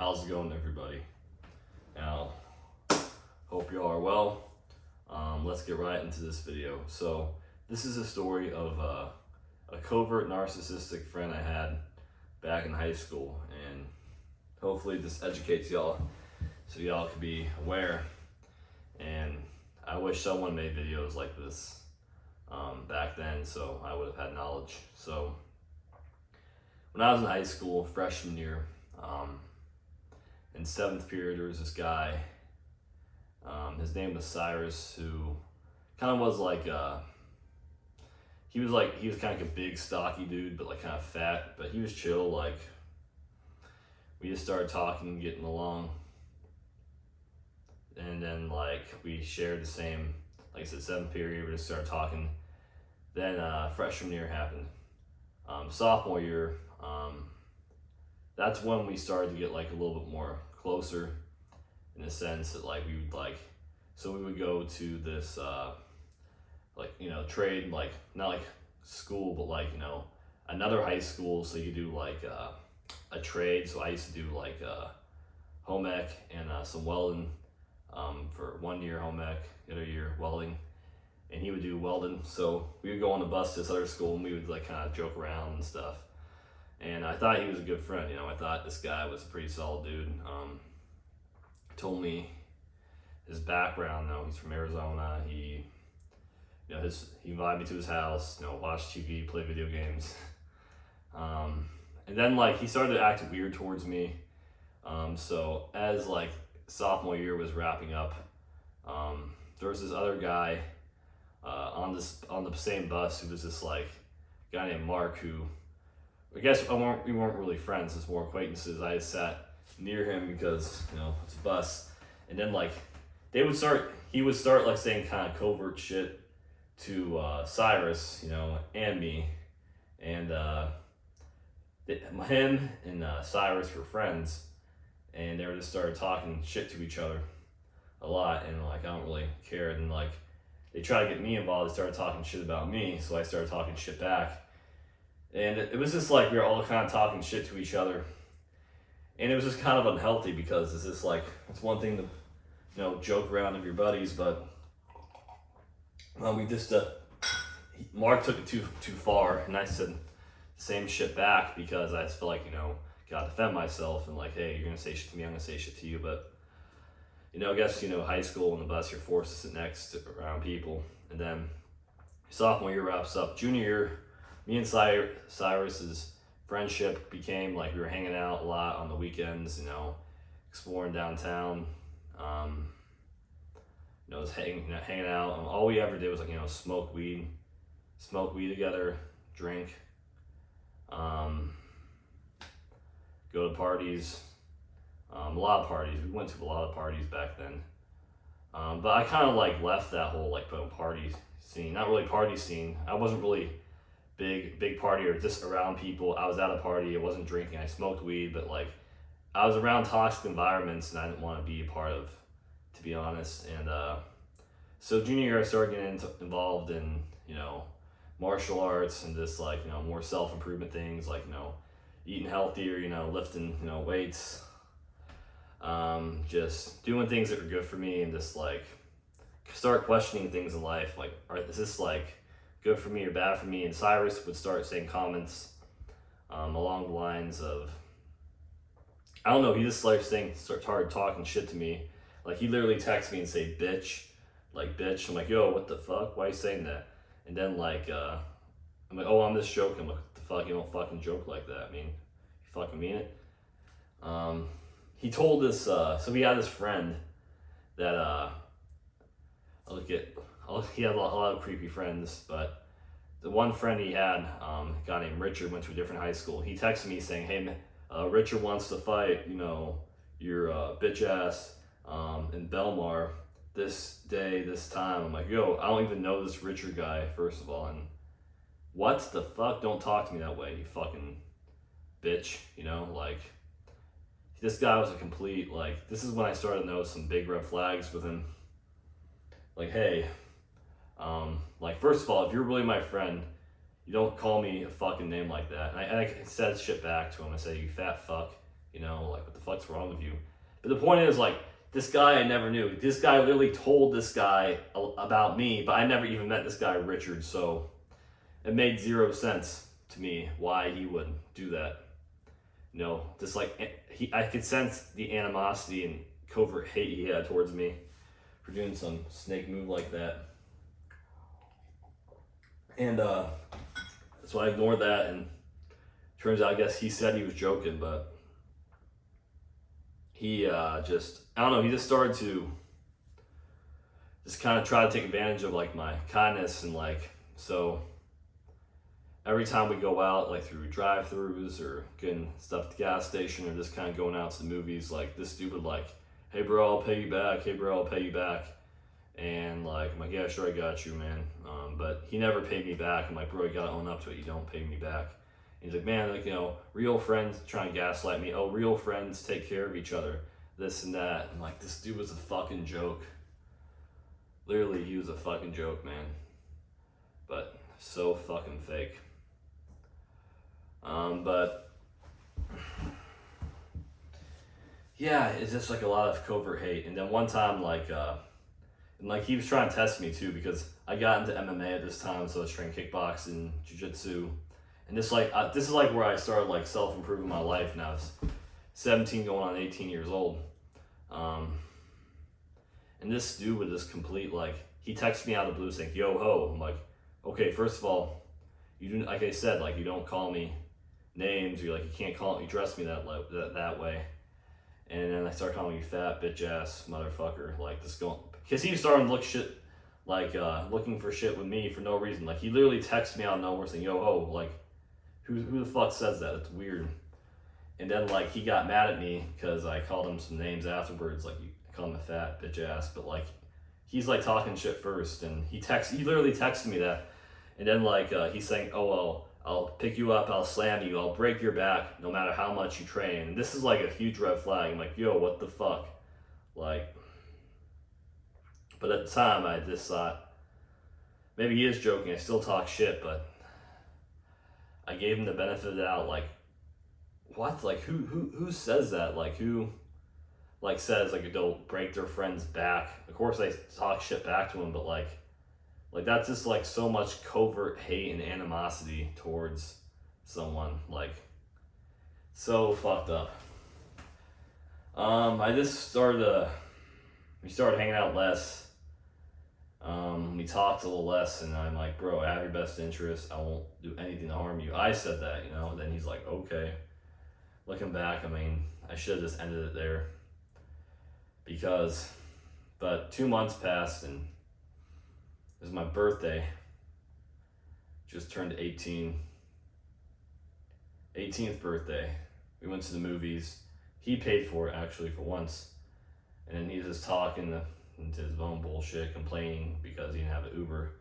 How's it going, everybody? Now, hope you all are well. Let's get right into this video. So, this is a story of a covert narcissistic friend I had back in high school, and hopefully this educates y'all so y'all can be aware. And I wish someone made videos like this back then, so I would have had knowledge. So, when I was in high school, freshman year, in 7th period, there was this guy, his name was Cyrus, who kind of was like, he was kind of like a big stocky dude, but like kind of fat, but he was chill. Like, we just started talking, getting along, and then like we shared the same, like I said, 7th period, we just started talking. Then freshman year happened. Sophomore year, that's when we started to get like a little bit more closer, in the sense that like we would we would go to this trade, like not like school, but like another high school, so you do like a trade. So I used to do like home ec and some welding for 1 year home ec, the other year welding, and he would do welding. So we would go on the bus to this other school and we would like kind of joke around and stuff. And I thought he was a good friend, I thought this guy was a pretty solid dude. Told me his background. He's from Arizona. He invited me to his house, watch TV, play video games. And then like he started to act weird towards me. So as like sophomore year was wrapping up, there was this other guy on the same bus who was this like guy named Mark, who I guess we weren't really friends, it's more acquaintances. I just sat near him because, it's a bus. And then like he would start like saying kind of covert shit to Cyrus, and me. And him and Cyrus were friends, and they were just started talking shit to each other a lot. And like I don't really care. And like they tried to get me involved. They started talking shit about me, so I started talking shit back. And it was just like we were all kind of talking shit to each other. And it was just kind of unhealthy, because it's just like, it's one thing to, joke around with your buddies, but we just, Mark took it too far, and I said the same shit back, because I just feel like, gotta defend myself, and like, hey, you're gonna say shit to me, I'm gonna say shit to you. But, I guess, high school on the bus, you're forced to sit next around people. And then sophomore year wraps up. Junior year, me and Cyrus's friendship became like we were hanging out a lot on the weekends, exploring downtown, just hanging out. All we ever did was like, smoke weed together, drink, go to parties, a lot of parties. We went to a lot of parties back then. But I kind of like left that whole like party scene, not really party scene. I wasn't really big party or just around people. I was at a party, I wasn't drinking, I smoked weed, but like I was around toxic environments and I didn't want to be a part of, to be honest. And so junior year I started getting involved in martial arts and just like more self-improvement things, like eating healthier, lifting weights, just doing things that were good for me, and just like start questioning things in life, like, is this like good for me or bad for me? And Cyrus would start saying comments along the lines of, I don't know, he just started talking shit to me. Like he literally texted me and say bitch. I'm like, yo, what the fuck? Why are you saying that? And then like I'm like, oh, I'm just joking. I'm like, what the fuck? You don't fucking joke like that. I mean, you fucking mean it? He told us, so we had this friend that he had a lot of creepy friends, but the one friend he had, a guy named Richard, went to a different high school. He texted me saying, hey, Richard wants to fight, your bitch ass in Belmar this day, this time. I'm like, yo, I don't even know this Richard guy, first of all, and what the fuck? Don't talk to me that way, you fucking bitch, like, this guy was a complete, like, this is when I started to notice some big red flags with him. Like, hey, like, first of all, if you're really my friend, you don't call me a fucking name like that. And I said shit back to him. I said, you fat fuck, you know, like what the fuck's wrong with you? But the point is, like, this guy I never knew. This guy literally told this guy about me, but I never even met this guy Richard, so it made zero sense to me why he would do that. You know, just like I could sense the animosity and covert hate he had towards me for doing some snake move like that. And so I ignored that, and turns out I guess he said he was joking, but he just, I don't know, he just started to just kind of try to take advantage of like my kindness, and like, so every time we go out, like through drive-thrus or getting stuff at the gas station or just kind of going out to the movies, like this dude would like, hey bro, I'll pay you back. Hey bro, I'll pay you back. And like, I'm like, yeah, sure, I got you, man. But he never paid me back. I'm like, bro, you gotta own up to it. You don't pay me back. And he's like, man, like, you know, real friends trying to gaslight me. Oh, real friends take care of each other. This and that. I'm like, this dude was a fucking joke. Literally, he was a fucking joke, man. But so fucking fake. But yeah, it's just like a lot of covert hate. And then one time, like, and like he was trying to test me too, because I got into MMA at this time, so I was training kickboxing, jiu-jitsu, and this is like where I started like self-improving my life. Now it's 17 going on 18 years old, and this dude with this complete, like, he texted me out of the blue saying, yo ho. I'm like, okay, first of all, you do, like I said, like, you don't call me names, you like, you can't call, you dress me that way. And then I start calling you fat bitch ass motherfucker, like this going, because he was starting to look shit, like looking for shit with me for no reason. Like he literally texted me out of nowhere saying, yo ho, like who the fuck says that? It's weird. And then like he got mad at me because I called him some names afterwards, like I called him a fat bitch ass, but like he's like talking shit first, and he literally texted me that, and then like he's saying, oh well, I'll pick you up, I'll slam you, I'll break your back no matter how much you train. And this is like a huge red flag. I'm like, yo, what the fuck? Like, but at the time I just thought, maybe he is joking, I still talk shit, but I gave him the benefit of the doubt. Like, what? Like, who says that? Like, who, like, says, like, they'll break their friend's back? Of course I talk shit back to him, but like that's just like so much covert hate and animosity towards someone, like so fucked up. I just we started hanging out less. We talked a little less, and I'm like, bro, I have your best interest. I won't do anything to harm you. I said that, you know. And then he's like, okay. Looking back, I mean, I should have just ended it there. But 2 months passed, and it was my birthday. Just turned 18. 18th birthday. We went to the movies. He paid for it, actually, for once. And then he's just talking into his own bullshit, complaining because he didn't have an Uber.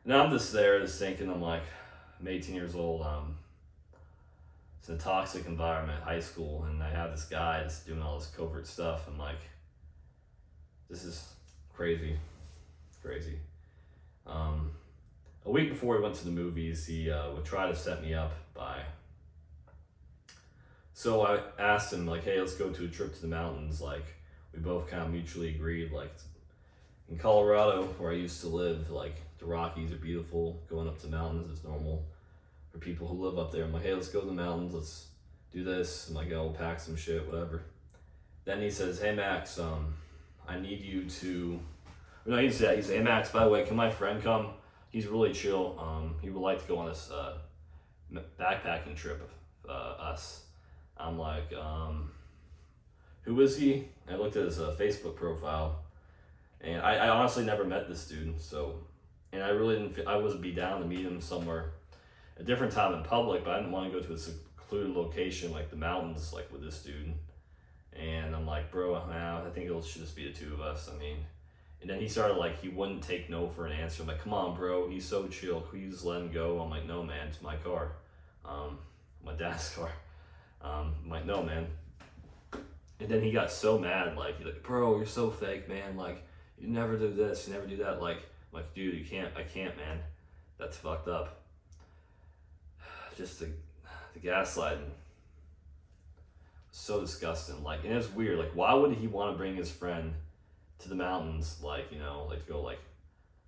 And I'm just there, just thinking, I'm like, I'm 18 years old. It's a toxic environment, high school, and I have this guy that's doing all this covert stuff. I'm like, this is crazy. Crazy. A week before we went to the movies, he would try to set me up by. So I asked him, like, hey, let's go to a trip to the mountains. Like, we both kind of mutually agreed, like, in Colorado, where I used to live, like, the Rockies are beautiful. Going up to the mountains is normal for people who live up there. I'm like, hey, let's go to the mountains. Let's do this. I'm like, oh, we'll pack some shit, whatever. Then he says, hey, Max, I need you to. No, he said, hey, Max, by the way, can my friend come? He's really chill. He would like to go on this backpacking trip with us. I'm like, who is he? I looked at his Facebook profile, and I honestly never met this dude. So, and I really didn't. I would be down to meet him somewhere, a different time in public, but I didn't want to go to a secluded location like the mountains, like with this dude. And I'm like, bro, man, I think it should just be the two of us. I mean. And then he started like, he wouldn't take no for an answer. I'm like, come on, bro, he's so chill. Can you just let him go? I'm like, no, man, it's my car. My dad's car. I'm like, no, man. And then he got so mad, like, he's like, bro, you're so fake, man. Like, you never do this, you never do that. Like, dude, I can't, man. That's fucked up. Just the gaslighting so disgusting. Like, and it's weird. Like, why would he want to bring his friend to the mountains? Like, you know, like to go like,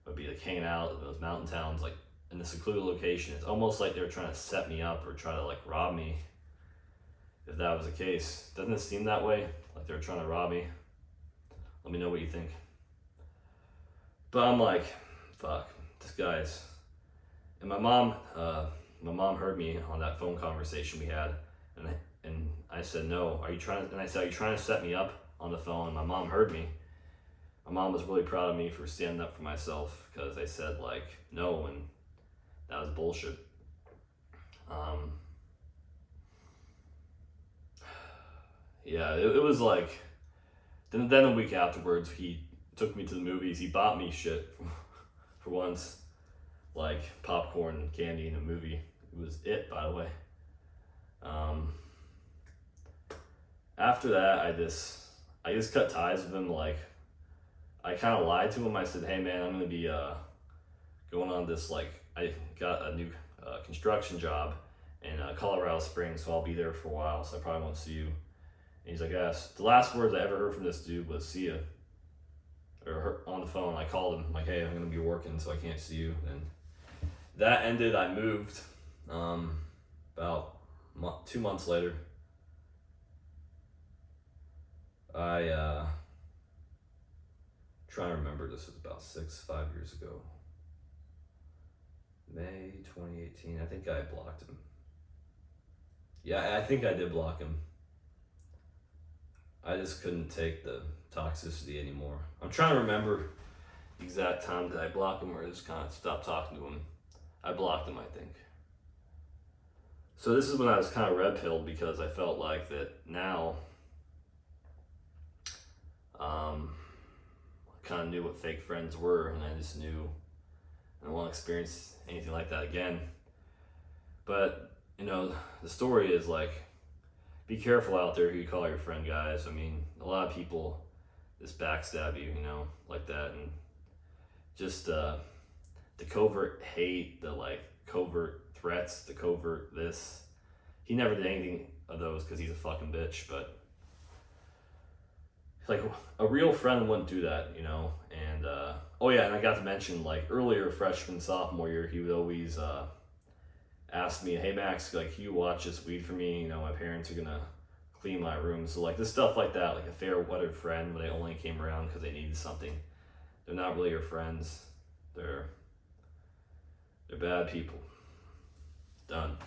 would be like hanging out in those mountain towns, like in a secluded location. It's almost like they were trying to set me up or try to like rob me. If that was the case, doesn't it seem that way? Like they were trying to rob me. Let me know what you think. But I'm like, fuck, this guy's. And my mom heard me on that phone conversation we had, and I said, no, are you trying? And I said, are you trying to set me up on the phone? And my mom heard me. My mom was really proud of me for standing up for myself, because I said like no, and that was bullshit. Yeah, it was like. Then a week afterwards, he took me to the movies. He bought me shit for once, like popcorn and candy in a movie. It was it, by the way. After that, I just cut ties with him. Like, I kind of lied to him. I said, hey man, I'm gonna be going on this, like, I got a new construction job in Colorado Springs, so I'll be there for a while, so I probably won't see you. And he's like, yes. The last words I ever heard from this dude was, see ya. Or on the phone, I called him, like, hey, I'm gonna be working, so I can't see you. And that ended. I moved about 2 months later. Trying to remember, this was about 5 years ago. May 2018. I think I blocked him. Yeah, I think I did block him. I just couldn't take the toxicity anymore. I'm trying to remember the exact time that I blocked him or just kind of stopped talking to him. I blocked him, I think. So this is when I was kind of red pilled, because I felt like that now I kind of knew what fake friends were, and I just knew I don't want to experience anything like that again. But, you know, the story is like, be careful out there who you call your friend, guys. I mean, a lot of people just backstab you, you know, like that. And just the covert hate, the like covert threats, the covert this. He never did anything of those because he's a fucking bitch, but like a real friend wouldn't do that, you know. And oh yeah, and I got to mention, like, earlier freshman, sophomore year, he would always asked me, hey Max, like, can you watch this weed for me? You know, my parents are gonna clean my room. So like this stuff like that, like a fair weathered friend when they only came around because they needed something. They're not really your friends. They're bad people. Done.